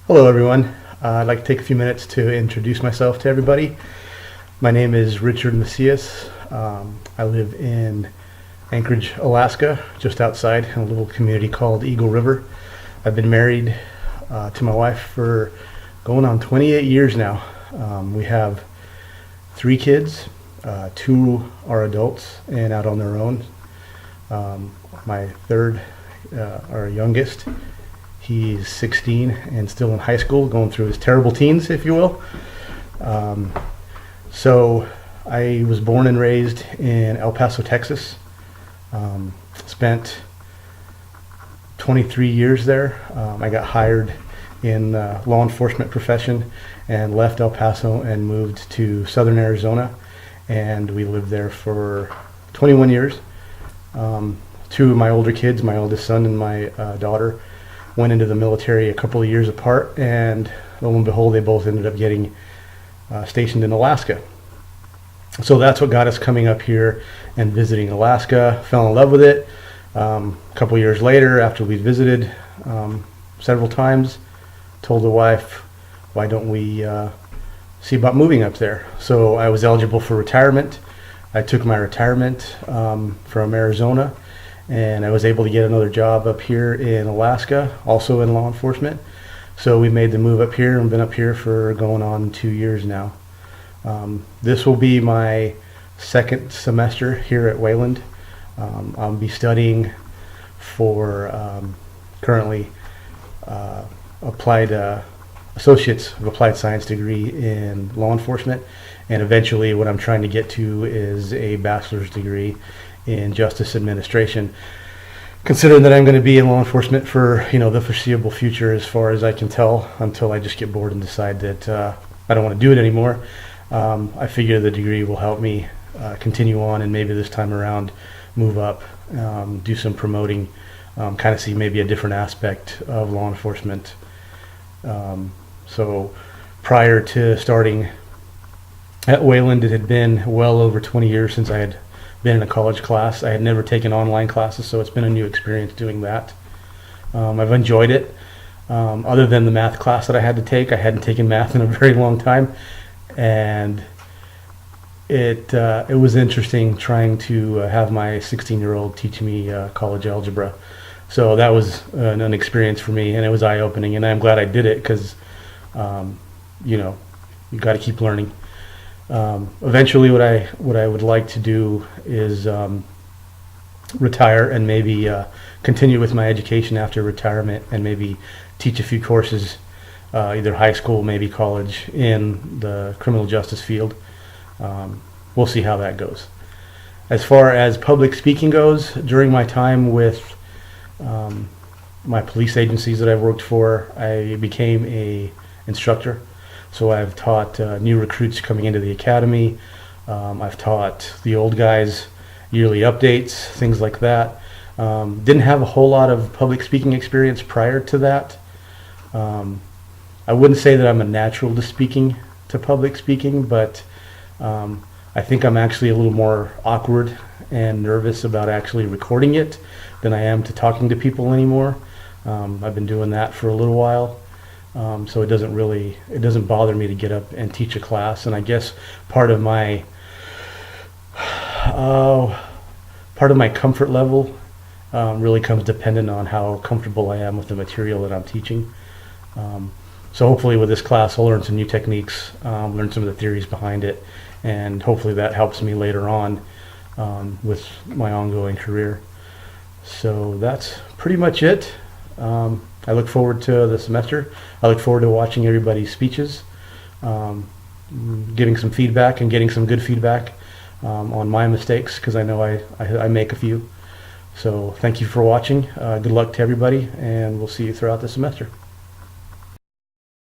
Hello, everyone. I'd like to take a few minutes to introduce myself to everybody. My name is Richard Macias. I live in Anchorage, Alaska, just outside in a little community called Eagle River. I've been married to my wife for going on 28 years now. We have 3 kids. 2 are adults and out on their own. My third, our youngest, he's 16 and still in high school, going through his terrible teens, if you will. So I was born and raised in El Paso, Texas. Spent 23 years there. I got hired in law enforcement profession and left El Paso and moved to southern Arizona, and we lived there for 21 years. 2 of my older kids, my oldest son and my daughter, went into the military a couple of years apart, and lo and behold, they both ended up getting stationed in Alaska. So that's what got us coming up here and visiting Alaska. Fell in love with it. A couple of years later, after we visited several times, told the wife, why don't we see about moving up there? So I was eligible for retirement. I took my retirement from Arizona, and I was able to get another job up here in Alaska, also in law enforcement. So we made the move up here and been up here for going on 2 years now. This will be my second semester here at Wayland. I'll be studying for currently applied associates of applied science degree in law enforcement, and eventually what I'm trying to get to is a bachelor's degree in justice administration, considering that I'm going to be in law enforcement for the foreseeable future, as far as I can tell, until I just get bored and decide that I don't want to do it anymore. I figure the degree will help me continue on, and maybe this time around move up, do some promoting, kind of see maybe a different aspect of law enforcement. So prior to starting at Wayland, it had been well over 20 years since I had been in a college class. I had never taken online classes, so it's been a new experience doing that. I've enjoyed it. Other than the math class that I had to take, I hadn't taken math in a very long time, and it was interesting trying to have my 16-year-old teach me college algebra. So that was an experience for me, and it was eye-opening, and I'm glad I did it, because you got to keep learning. Eventually what I would like to do is retire and maybe continue with my education after retirement, and maybe teach a few courses, either high school, maybe college, in the criminal justice field. We'll see how that goes. As far as public speaking goes, during my time with my police agencies that I've worked for, I became a instructor. So I've taught new recruits coming into the academy. I've taught the old guys yearly updates, things like that. Didn't have a whole lot of public speaking experience prior to that. I wouldn't say that I'm a natural to public speaking, but I think I'm actually a little more awkward and nervous about actually recording it than I am to talking to people anymore. I've been doing that for a little while. So it doesn't bother me to get up and teach a class. And I guess part of my comfort level really comes dependent on how comfortable I am with the material that I'm teaching. So hopefully with this class I'll learn some new techniques, learn some of the theories behind it, and hopefully that helps me later on with my ongoing career. So that's pretty much it. I look forward to the semester. I look forward to watching everybody's speeches, getting some feedback and getting some good feedback on my mistakes, because I know I make a few. So thank you for watching. Good luck to everybody, and we'll see you throughout the semester.